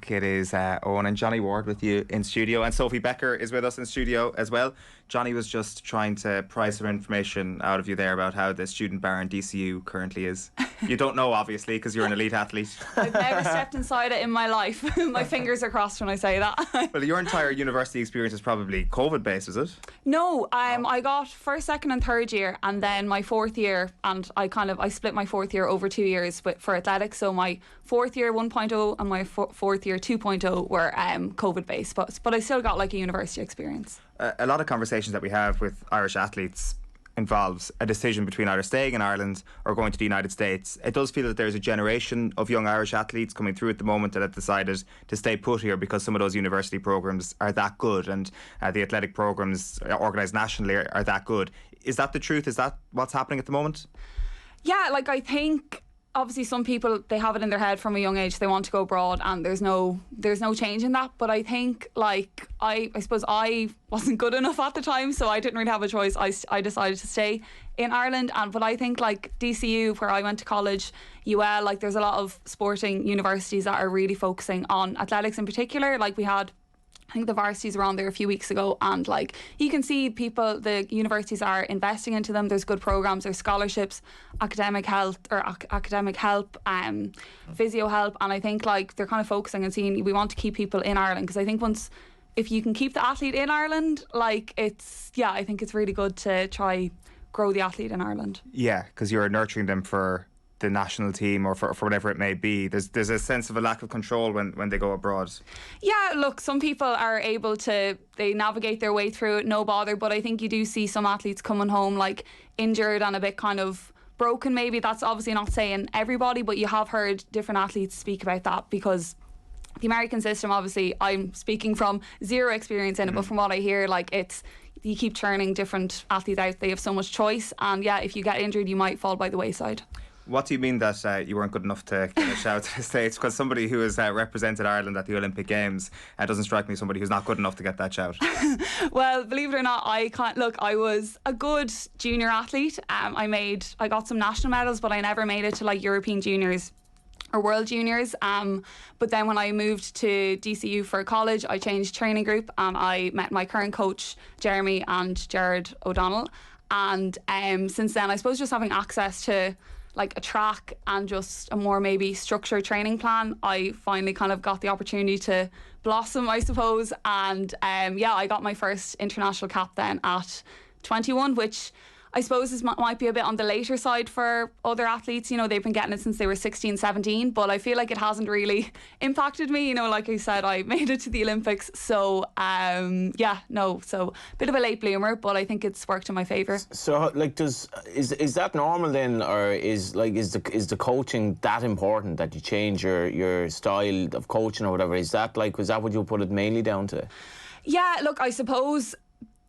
back. It is Eoin and Johnny Ward with you in studio, and Sophie Becker is with us in studio as well. Johnny was just trying to pry some information out of you there about how the student bar in DCU currently is. You don't know, obviously, because you're an elite athlete. I've never stepped inside it in my life. My fingers are crossed when I say that. Well, your entire university experience is probably COVID-based, is it? No, I got first, second and third year, and then my fourth year, and I split my fourth year over 2 years for athletics. So my fourth year 1.0 and my fourth year 2.0 were COVID-based, but I still got like a university experience. A lot of conversations that we have with Irish athletes involves a decision between either staying in Ireland or going to the United States. It does feel that there's a generation of young Irish athletes coming through at the moment that have decided to stay put here because some of those university programmes are that good, and the athletic programmes organised nationally are that good. Is that the truth? Is that what's happening at the moment? Yeah, like I think obviously some people, they have it in their head from a young age they want to go abroad, and there's no change in that. But I think like I suppose I wasn't good enough at the time, so I didn't really have a choice. I decided to stay in Ireland, but I think like DCU, where I went to college, UL, like there's a lot of sporting universities that are really focusing on athletics in particular. Like we had, I think the varsities were on there a few weeks ago, and like you can see the universities are investing into them. There's good programs, there's scholarships, academic help, physio help, and I think like they're kind of focusing and seeing we want to keep people in Ireland, because I think if you can keep the athlete in Ireland, like I think it's really good to try grow the athlete in Ireland. Yeah, because you're nurturing them for the national team or for whatever it may be. There's a sense of a lack of control when they go abroad. Yeah, look, some people are able to, they navigate their way through it, no bother, but I think you do see some athletes coming home like injured and a bit kind of broken maybe. That's obviously not saying everybody, but you have heard different athletes speak about that, because the American system, obviously I'm speaking from zero experience in it, but from what I hear, like you keep churning different athletes out. They have so much choice, and yeah, if you get injured you might fall by the wayside. What do you mean that you weren't good enough to get a shout to the States? Because somebody who has represented Ireland at the Olympic Games doesn't strike me as somebody who's not good enough to get that shout. Well, believe it or not, I was a good junior athlete. I got some national medals, but I never made it to like European juniors or world juniors. But then when I moved to DCU for college, I changed training group. I met my current coach, Jeremy and Jared O'Donnell. And since then, I suppose just having access to like a track and just a more maybe structured training plan, I finally kind of got the opportunity to blossom, I suppose. And I got my first international cap then at 21, which I suppose might be a bit on the later side for other athletes. You know, they've been getting it since they were 16, 17, but I feel like it hasn't really impacted me. You know, like I said, I made it to the Olympics, so so bit of a late bloomer, but I think it's worked in my favour. So, like, is that normal then, or is the coaching that important that you change your style of coaching or whatever? Was that what you put it mainly down to? Yeah, look, I suppose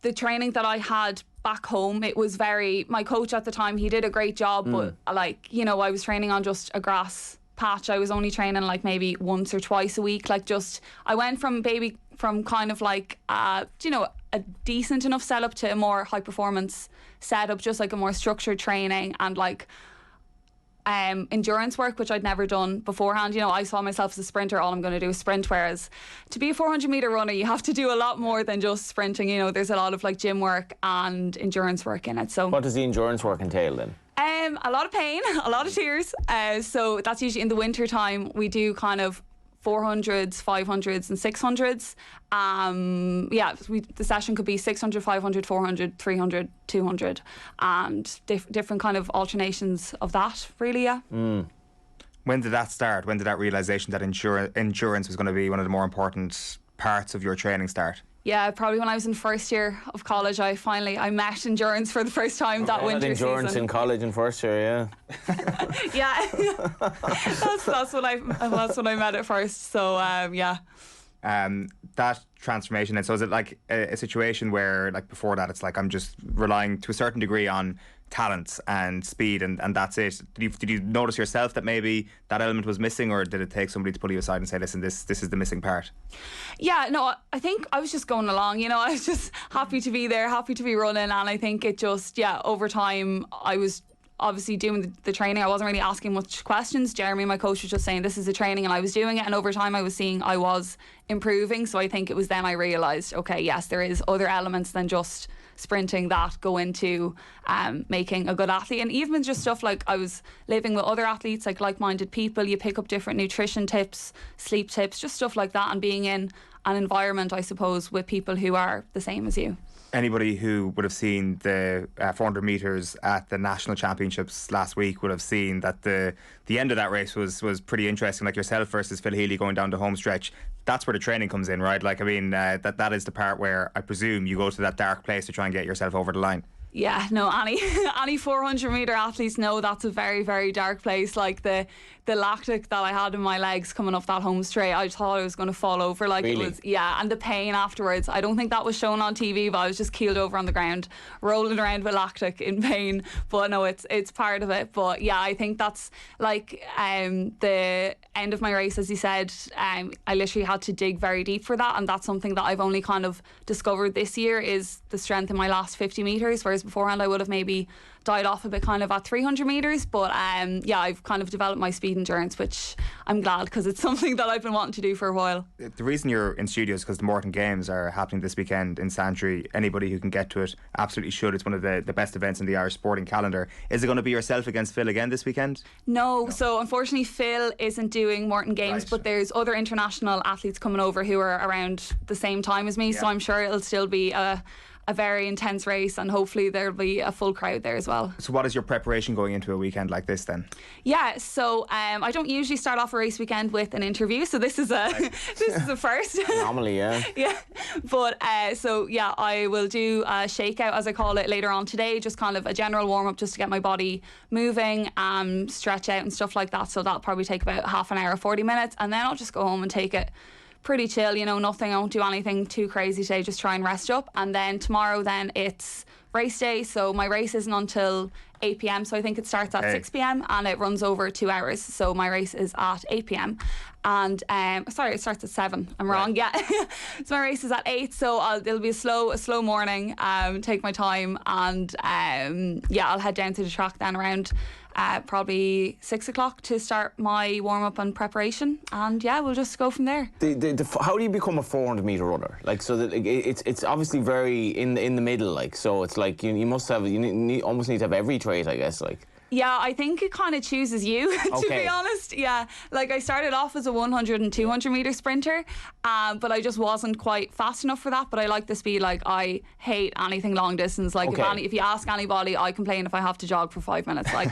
the training that I had back home, it was my coach at the time, he did a great job, but like, you know, I was training on just a grass patch. I was only training like maybe once or twice a week. Like I went from kind of like a decent enough setup to a more high performance setup, just like a more structured training and like endurance work, which I'd never done beforehand. You know, I saw myself as a sprinter, all I'm going to do is sprint, whereas to be a 400 metre runner you have to do a lot more than just sprinting. You know, there's a lot of like gym work and endurance work in it. So what does the endurance work entail then? A lot of pain, a lot of tears, so that's usually in the winter time. We do kind of 400s, 500s and 600s. The session could be 600, 500, 400, 300, 200 and different kind of alternations of that, really, yeah. When did that start? When did that realisation that endurance was going to be one of the more important parts of your training start? Yeah, probably when I was in first year of college, I met endurance for the first time that winter endurance season. In college in first year, yeah. Yeah, that's when I met it first. So that transformation. And so is it like a situation where, like before that, it's like I'm just relying to a certain degree on talent and speed, and that's it? Did you notice yourself that maybe that element was missing, or did it take somebody to pull you aside and say, listen, this is the missing part? Yeah, no, I think I was just going along, you know, I was just happy to be there, happy to be running, and I think it just, over time I obviously doing the training, I wasn't really asking much questions. Jeremy, my coach, was just saying this is a training, and I was doing it, and over time I was seeing I was improving. So I think it was then I realised, okay, yes, there is other elements than just sprinting that go into making a good athlete. And even just stuff like I was living with other athletes, like-minded people, you pick up different nutrition tips, sleep tips, just stuff like that, and being in an environment, I suppose, with people who are the same as you. Anybody who would have seen the 400 metres at the national championships last week would have seen that the end of that race was pretty interesting, like yourself versus Phil Healy going down the home stretch. That's where the training comes in, right? Like, I mean, that is the part where I presume you go to that dark place to try and get yourself over the line. Yeah, no, any 400 metre athletes know that's a very, very dark place. Like the lactic that I had in my legs coming off that home straight, I thought I was going to fall over. Like, really? It was, yeah, and the pain afterwards. I don't think that was shown on TV, but I was just keeled over on the ground, rolling around with lactic in pain. But no, it's part of it. But yeah, I think that's like the end of my race, as you said. I literally had to dig very deep for that, and that's something that I've only kind of discovered this year is the strength in my last 50 metres, whereas beforehand I would have maybe died off a bit kind of at 300 metres. But yeah, I've kind of developed my speed endurance, which I'm glad, because it's something that I've been wanting to do for a while. The reason you're in studio is because the Morton Games are happening this weekend in Santry. Anybody who can get to it absolutely should. It's one of the best events in the Irish sporting calendar. Is it going to be yourself against Phil again this weekend? No. So unfortunately Phil isn't doing Morton Games, Right. but there's other international athletes coming over who are around the same time as me, so I'm sure it'll still be a very intense race, and hopefully there'll be a full crowd there as well. So what is your preparation going into a weekend like this then? Yeah, so I don't usually start off a race weekend with an interview, so this is a this is a first. Anomaly, yeah. Yeah, but so yeah, I will do a shakeout, as I call it, later on today, just kind of a general warm up just to get my body moving, stretch out and stuff like that. So that'll probably take about half an hour, 40 minutes, and then I'll just go home and take it pretty chill, nothing. I won't do anything too crazy today, just try and rest up. And then tomorrow then it's race day, so my race isn't until 8 p.m, so I think it starts at 6 p.m. and it runs over 2 hours, so my race is at 8 p.m. and sorry, it starts at 7. I'm wrong. Yeah. So my race is at 8, so it'll be a slow morning, take my time, and yeah, I'll head down to the track then around probably 6 o'clock to start my warm-up and preparation, and yeah, we'll just go from there. How do you become a 400 metre runner? Like, so that it's obviously very in the middle, like, so it's like you must have, almost need to have every trait, I guess, like. Yeah, I think it kind of chooses you, to be honest. Yeah, like I started off as a 100 and 200 metre sprinter, but I just wasn't quite fast enough for that. But I like the speed. Like, I hate anything long distance. Like, if you ask anybody, I complain if I have to jog for 5 minutes. Like,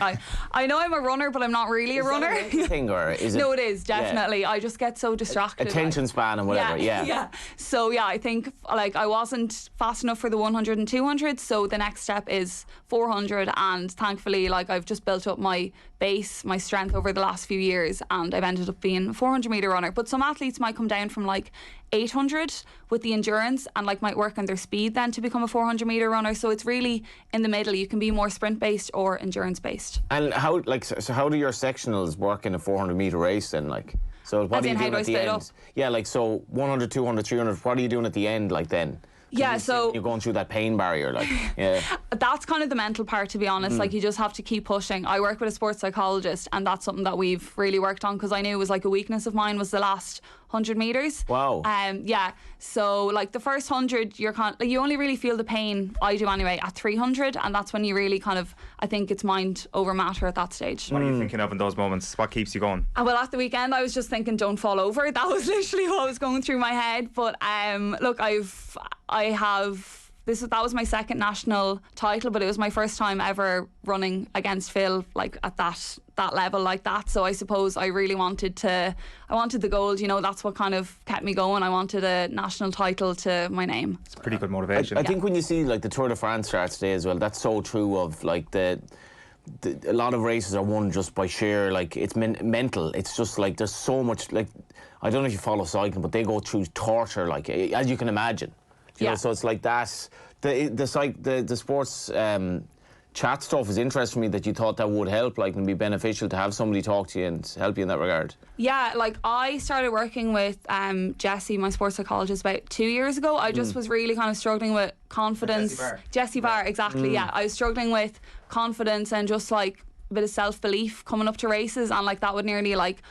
I know I'm a runner, but I'm not really a runner. Is that a thing, or is it? No, it is, definitely. Yeah. I just get so distracted. Attention span and whatever, yeah. So, yeah, I think, like, I wasn't fast enough for the 100 and 200, so the next step is 400, and thankfully, like, I've just built up my base, my strength over the last few years, and I've ended up being a 400 metre runner. But some athletes might come down from like 800 with the endurance and like might work on their speed then to become a 400 metre runner. So it's really in the middle. You can be more sprint based or endurance based. And how, like, so how do your sectionals work in a 400 metre race then, like? So what are you doing at the end? Yeah, like, so 100, 200, 300, what are you doing at the end, like, then? Yeah, so you're going through that pain barrier, like, yeah. That's kind of the mental part, to be honest. Like, you just have to keep pushing. I work with a sports psychologist, and that's something that we've really worked on, because I knew it was like a weakness of mine was the last 100 metres. Wow. Yeah. So like the first 100, you're you only really feel the pain, I do anyway, at 300, and that's when you really kind of, I think it's mind over matter at that stage. What are you thinking of in those moments? What keeps you going? Well, at the weekend I was just thinking, don't fall over. That was literally what was going through my head. But look, that was my second national title, but it was my first time ever running against Phil, like at that level like that. So I suppose I really wanted the gold, that's what kind of kept me going. I wanted a national title to my name. It's pretty good motivation. I think when you see like the Tour de France starts today as well, that's so true of like a lot of races are won just by sheer, like, it's mental. It's just like there's so much, like, I don't know if you follow cycling, but they go through torture, like, as you can imagine. You know, so it's like that. The sports chat stuff is interesting to me that you thought that would help, like, and be beneficial to have somebody talk to you and help you in that regard. Yeah, like I started working with Jessie, my sports psychologist, about 2 years ago. I just was really kind of struggling with confidence. Jessie Barr, exactly. Yeah, I was struggling with confidence and just like a bit of self-belief coming up to races, and like that would nearly like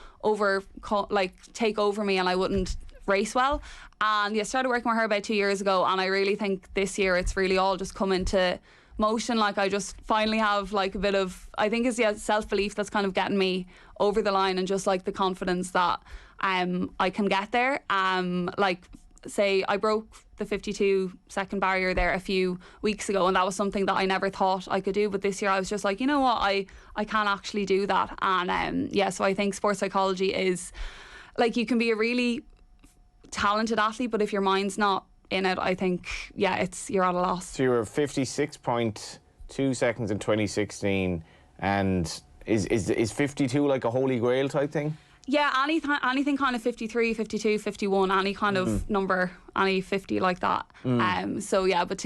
take over me, and I wouldn't race well. And yeah, started working with her about 2 years ago, and I really think this year it's really all just come into motion. Like I just finally have like a bit of, I think it's self-belief that's kind of getting me over the line, and just like the confidence that I can get there. Like say I broke the 52-second barrier there a few weeks ago, and that was something that I never thought I could do, but this year I was just like, you know what, I can actually do that. And yeah, so I think sports psychology is like, you can be a really talented athlete, but if your mind's not in it, I think you're at a loss. So you were 56.2 seconds in 2016, and is 52 like a holy grail type thing? Yeah, anything kind of 53, 52, 51, any kind of number, any 50 like that. So yeah, but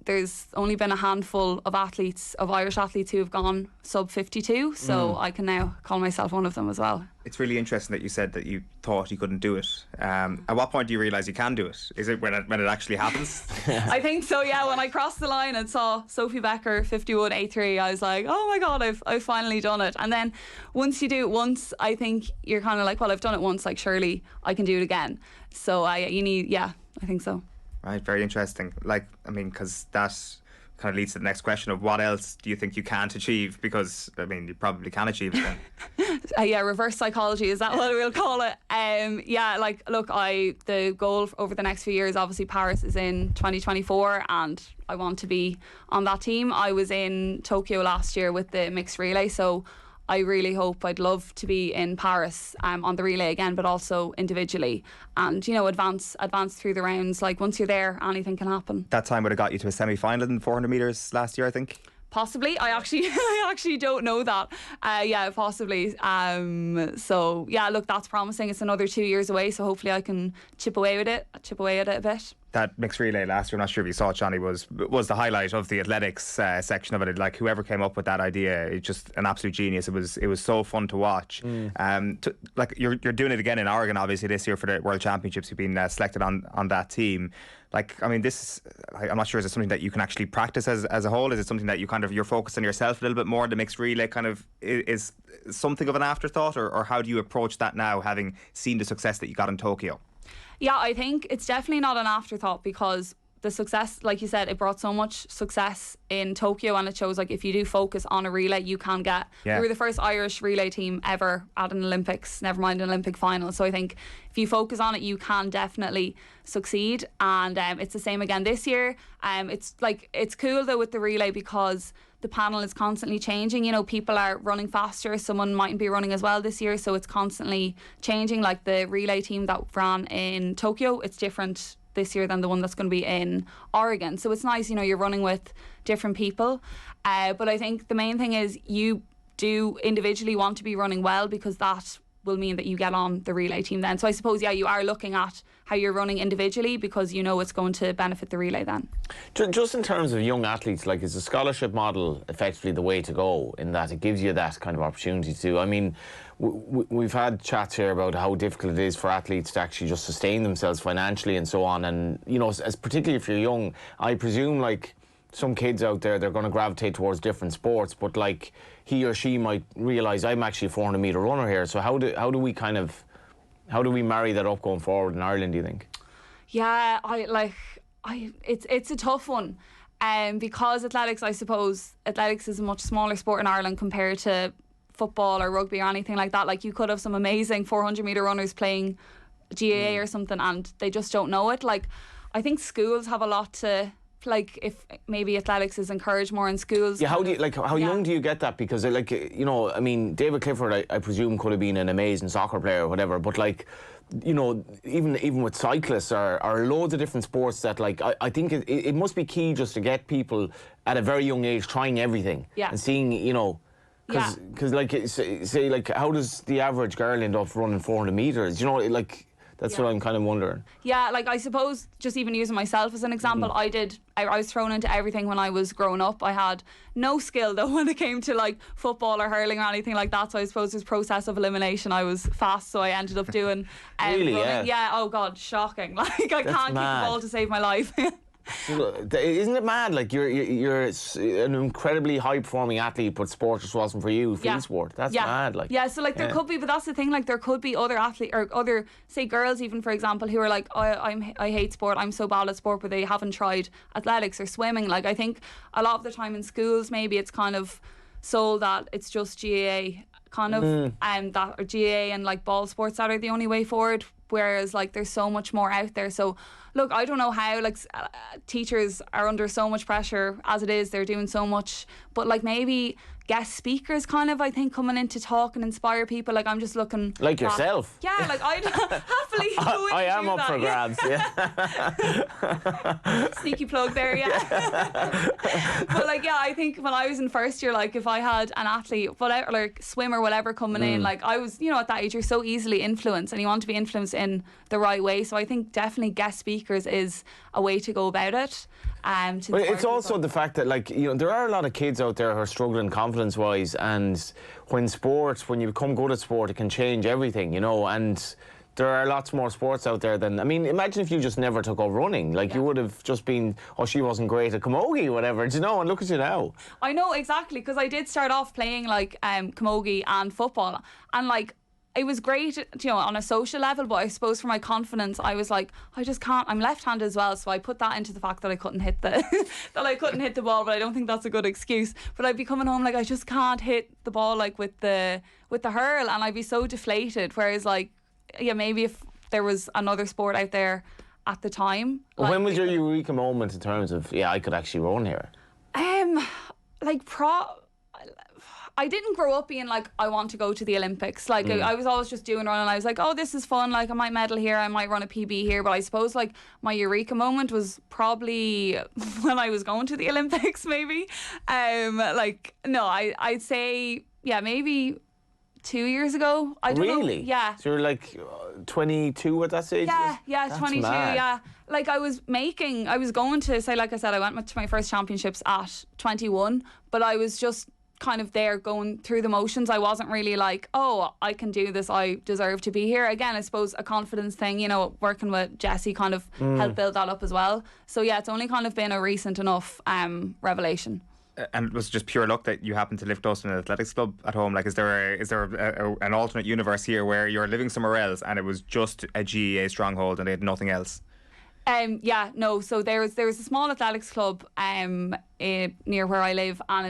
there's only been a handful of Irish athletes who have gone sub 52, so I can now call myself one of them as well. It's really interesting that you said that you thought you couldn't do it. At what point do you realise you can do it? Is it when it actually happens? I think so, yeah. When I crossed the line and saw Sophie Becker 51.83, I was like, oh my God, I've finally done it. And then once you do it once, I think you're kind of like, well, I've done it once, like surely I can do it again. So I think so. Right, very interesting. Like, I mean, because that kind of leads to the next question of what else do you think you can't achieve? Because, I mean, you probably can achieve it then. Yeah, reverse psychology, is that what we'll call it? Yeah, like, look, the goal over the next few years, obviously Paris is in 2024, and I want to be on that team. I was in Tokyo last year with the mixed relay, so I really hope, I'd love to be in Paris on the relay again, but also individually, and advance through the rounds. Like once you're there, anything can happen. That time would have got you to a semi-final in 400 metres last year, I think. Possibly. I actually don't know that. Yeah, possibly. So yeah, look, that's promising. It's another 2 years away, so hopefully I can chip away at it a bit. That mixed relay last year, I'm not sure if you saw it, Johnny, was the highlight of the athletics section of it. Like whoever came up with that idea, it's just an absolute genius. It was so fun to watch. Like you're doing it again in Oregon, obviously this year for the World Championships. You've been selected on that team. Like, I mean, I'm not sure, is it something that you can actually practice as a whole? Is it something that you're focused on yourself a little bit more? The mixed relay kind of is something of an afterthought, or how do you approach that now, having seen the success that you got in Tokyo? Yeah, I think it's definitely not an afterthought, because the success, like you said, it brought so much success in Tokyo, and it shows like if you do focus on a relay, you can get. We were the first Irish relay team ever at an Olympics, never mind an Olympic final. So I think if you focus on it, you can definitely succeed. And it's the same again this year. It's cool though with the relay, because the panel is constantly changing. People are running faster. Someone mightn't be running as well this year, so it's constantly changing. Like the relay team that ran in Tokyo, it's different this year than the one that's going to be in Oregon. So it's nice, you're running with different people. But I think the main thing is you do individually want to be running well, because that will mean that you get on the relay team then. So I suppose, you are looking at how you're running individually, because it's going to benefit the relay then. Just in terms of young athletes, like, is the scholarship model effectively the way to go, in that it gives you that kind of opportunity to, I mean, we've had chats here about how difficult it is for athletes to actually just sustain themselves financially and so on, and as particularly if you're young, I presume like some kids out there, they're going to gravitate towards different sports, but like he or she might realise, I'm actually a 400 metre runner here. So how do we marry that up going forward in Ireland, do you think? Yeah, it's a tough one. Because athletics, I suppose, athletics is a much smaller sport in Ireland compared to football or rugby or anything like that. Like you could have some amazing 400 metre runners playing GAA or something, and they just don't know it. Like I think schools have a lot to, like, if maybe athletics is encouraged more in schools. Yeah, how young do you get that? Because like, I mean, David Clifford, I presume, could have been an amazing soccer player or whatever, but like, even with cyclists or loads of different sports that, like, I think it must be key just to get people at a very young age trying everything and seeing, because like, say like, how does the average girl end up running 400 metres? Like, That's what I'm kind of wondering. Yeah, like I suppose just even using myself as an example, I was thrown into everything when I was growing up. I had no skill though when it came to like football or hurling or anything like that. So I suppose this process of elimination, I was fast, so I ended up doing Really, running. yeah. Oh God, shocking! Like I can't kick the ball to save my life. Isn't it mad? Like you're an incredibly high performing athlete, but sport just wasn't for you. Field sport. That's mad. Like so like there could be, but that's the thing. Like there could be other athletes or other, say, girls even, for example, who are like, I hate sport. I'm so bad at sport, but they haven't tried athletics or swimming. Like I think a lot of the time in schools, maybe it's kind of sold that it's just GAA kind of that or GAA and like ball sports that are the only way forward. Whereas like there's so much more out there. So look, I don't know how, like teachers are under so much pressure as it is. They're doing so much, but like maybe guest speakers kind of, I think, coming in to talk and inspire people. Like I'm just looking like yourself. Yeah, like I'd happily go in I and am do up that, for grabs. Yeah. Sneaky plug there, yeah. But like, yeah, I think when I was in first year, like if I had an athlete, whatever, like swimmer, whatever, coming in, like I was, you know, at that age, you're so easily influenced, and you want to be influenced in the right way. So I think definitely guest speakers is a way to go about it. But it's also the fact that, like, you know, there are a lot of kids out there who are struggling confidence-wise, and when you become good at sport, it can change everything, you know, and there are lots more sports out there than, I mean, imagine if you just never took up running. Like, you would have just been, oh, she wasn't great at camogie, whatever, do you know, and look at you now. I know, exactly, because I did start off playing, like, camogie and football, and, like, it was great, you know, on a social level, but I suppose for my confidence, I was like, I just can't. I'm left-handed as well, so I put that into the fact that I couldn't hit the ball. But I don't think that's a good excuse. But I'd be coming home like, I just can't hit the ball like with the hurl, and I'd be so deflated. Whereas, like, yeah, maybe if there was another sport out there at the time. Like, when was your eureka moment in terms of, yeah, I could actually run here? I didn't grow up being like, I want to go to the Olympics. Like, I was always just doing running. I was like, oh, this is fun. Like, I might medal here. I might run a PB here. But I suppose, like, my eureka moment was probably when I was going to the Olympics, maybe. I'd say, yeah, maybe 2 years ago. I don't know. Really? Yeah. So you're like 22 at that stage? Yeah, That's 22, mad. yeah. Like I was going to say, like I said, I went to my first championships at 21, but I was just kind of there going through the motions. I wasn't really like, oh, I can do this, I deserve to be here. Again, I suppose a confidence thing, you know, working with Jessie kind of helped build that up as well. So yeah, it's only kind of been a recent enough revelation. And it was just pure luck that you happened to live close to an athletics club at home. Like, is there an alternate universe here where you're living somewhere else and it was just a GAA stronghold and they had nothing else? So there was a small athletics club near where I live, and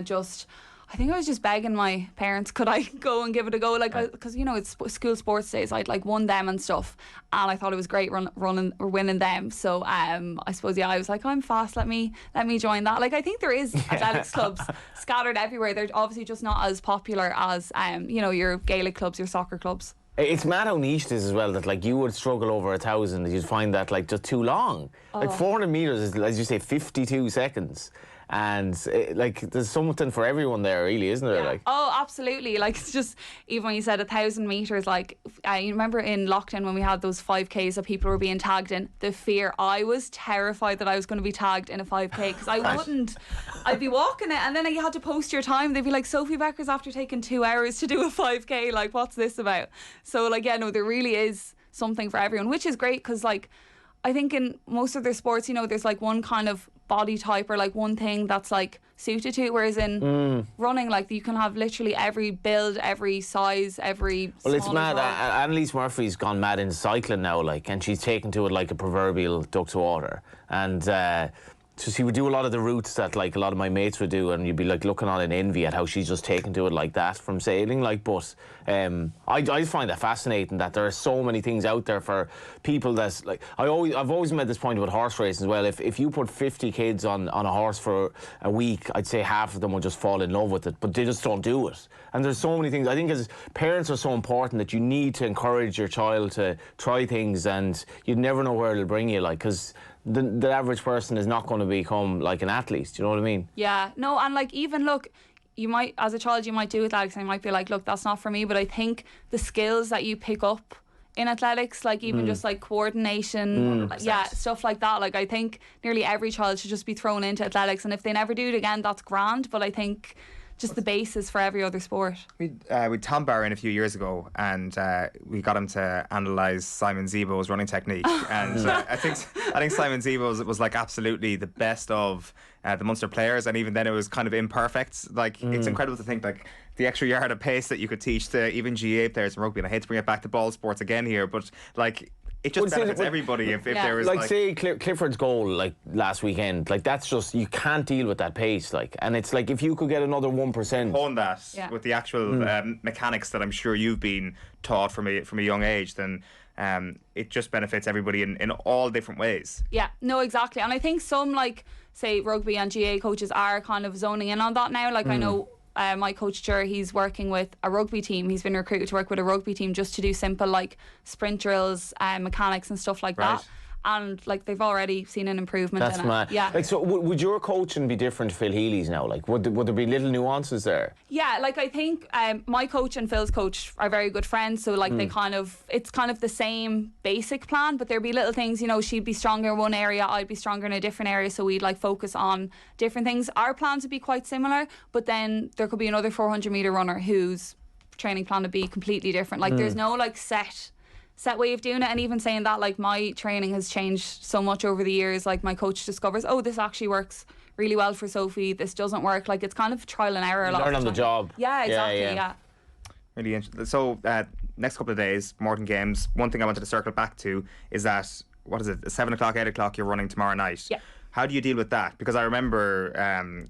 I think I was just begging my parents, could I go and give it a go? Like, because, you know, it's school sports days. I'd like won them and stuff, and I thought it was great running or winning them. So I suppose, yeah, I was like, I'm fast. Let me join that. Like, I think there is athletics clubs scattered everywhere. They're obviously just not as popular as you know, your Gaelic clubs, your soccer clubs. It's mad how niche it is as well, that like you would struggle over 1,000, you'd find that like just too long. Like 400 metres is, as you say, 52 seconds. And like there's something for everyone there, really, isn't there? Yeah. Like, oh, absolutely. Like, it's just, even when you said 1,000 metres, like you remember in lockdown when we had those 5Ks that people were being tagged in, the fear. I was terrified that I was going to be tagged in a 5K, because I'd be walking it, and then you had to post your time. They'd be like, Sophie Becker's after taking 2 hours to do a 5K, like, what's this about? So like, yeah, no, there really is something for everyone, which is great, because like I think in most of their sports, you know, there's like one kind of body type or like one thing that's like suited to it, whereas in running, like, you can have literally every build, every size, every well, it's mad. Annalise Murphy's gone mad in cycling now, like, and she's taken to it like a proverbial duck to water, and so she would do a lot of the routes that like a lot of my mates would do, and you'd be like looking on in envy at how she's just taken to it like that from sailing. Like, but I find that fascinating that there are so many things out there for people. That's like, I've always made this point about horse racing as well. If you put 50 kids on a horse for a week, I'd say half of them will just fall in love with it, but they just don't do it. And there's so many things. I think as parents are so important that you need to encourage your child to try things, and you'd never know where it'll bring you, like, because the average person is not going to become like an athlete. Do you know what I mean? Yeah, no, and like, even look, you might, as a child, you might do athletics and you might be like, look, that's not for me, but I think the skills that you pick up in athletics, like even just like coordination, yeah, stuff like that. Like I think nearly every child should just be thrown into athletics, and if they never do it again, that's grand. But I think just the basis for every other sport. We had Tom Barr in a few years ago, and we got him to analyse Simon Zebo's running technique. And I think Simon Zebo's was like absolutely the best of the Munster players, and even then it was kind of imperfect. Like it's incredible to think like the extra yard of pace that you could teach to even GAA players in rugby. And I hate to bring it back to ball sports again here, but like it just benefits everybody if there was like say Clifford's goal like last weekend, like that's just, you can't deal with that pace, like, and it's like if you could get another 1% hone that with the actual mechanics that I'm sure you've been taught from a young age, then it just benefits everybody in all different ways. Yeah, no, exactly. And I think some, like say rugby and GAA coaches are kind of zoning in on that now. Like I know my coach Ger, he's working with a rugby team. He's been recruited to work with a rugby team just to do simple like sprint drills, mechanics and stuff like that. And like they've already seen an improvement. That's mad. Yeah. Like, so would your coaching be different to Phil Healy's now? Like, would there be little nuances there? Yeah, like I think my coach and Phil's coach are very good friends, so like they it's kind of the same basic plan, but there'd be little things, you know, she'd be stronger in one area, I'd be stronger in a different area, so we'd like focus on different things. Our plans would be quite similar, but then there could be another 400 metre runner whose training plan would be completely different. Like there's no like set way of doing it. And even saying that, like my training has changed so much over the years. Like my coach discovers, oh, this actually works really well for Sophie, this doesn't work. Like it's kind of trial and error a lot. Learn on the job. Yeah, exactly. Yeah. Really interesting. So next couple of days, Morton Games. One thing I wanted to circle back to is that, what is it, 7 o'clock, 8 o'clock you're running tomorrow night. Yeah. How do you deal with that? Because I remember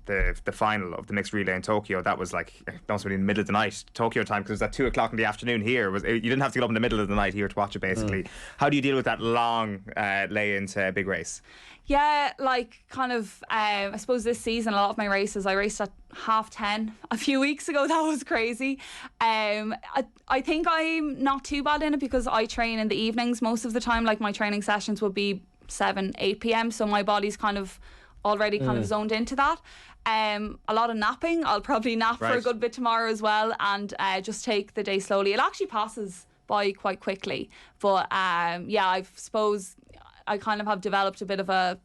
the final of the mixed relay in Tokyo. That was like almost in the middle of the night, Tokyo time, because it was at 2 o'clock in the afternoon here. You didn't have to get up in the middle of the night here to watch it, basically. How do you deal with that long lay into a big race? Yeah, like kind of, I suppose this season, a lot of my races, I raced at 10:30 a few weeks ago. That was crazy. I think I'm not too bad in it because I train in the evenings most of the time. Like my training sessions will be 7-8 p.m, so my body's kind of already kind of zoned into that. A lot of napping. I'll probably nap for a good bit tomorrow as well, and just take the day slowly. It actually passes by quite quickly, but yeah, I suppose I kind of have developed a bit of a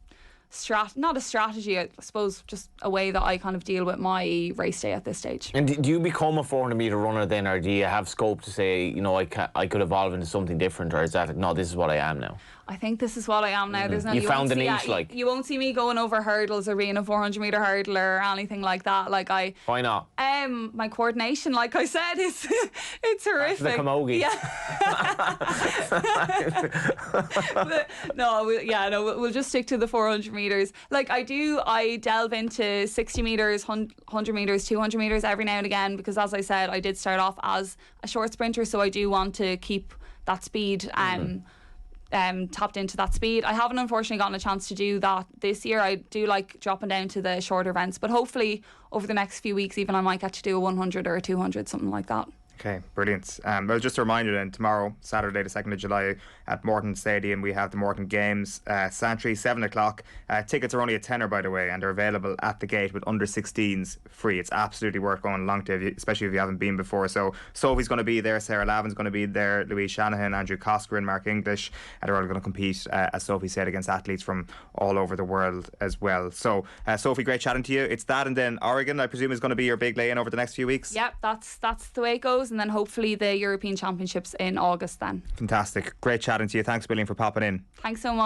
not a strategy, I suppose, just a way that I kind of deal with my race day at this stage. And do you become a 400 metre runner then, or do you have scope to say, you know, I could evolve into something different, or is that, no, this is what I am now? I think this is what I am now. There's no, you found a niche, like you won't see me going over hurdles or being a 400 metre hurdler or anything like that. Like why not? My coordination, like I said, is it's horrific. The camogie. Yeah. We'll just stick to the 400 metres. Like I delve into 60 metres, 100 metres, 200 metres every now and again, because as I said, I did start off as a short sprinter, so I do want to keep that speed tapped into that speed. I haven't unfortunately gotten a chance to do that this year. I do like dropping down to the shorter events, but hopefully over the next few weeks even I might get to do a 100 or a 200, something like that. Okay, brilliant. Well, just a reminder then, tomorrow, Saturday the 2nd of July at Morton Stadium, we have the Morton Games, Santry, 7 o'clock. Tickets are only a tenner, by the way, and they're available at the gate with under 16s free. It's absolutely worth going along to, especially if you haven't been before. So Sophie's going to be there, Sarah Lavin's going to be there, Louise Shanahan, Andrew Coscoran, Mark English, and they're all going to compete, as Sophie said, against athletes from all over the world as well. So, Sophie, great chatting to you. It's that, and then Oregon, I presume, is going to be your big lay-in over the next few weeks? Yep, that's the way it goes. And then hopefully the European Championships in August then. Fantastic. Great chatting to you. Thanks, William, for popping in. Thanks so much.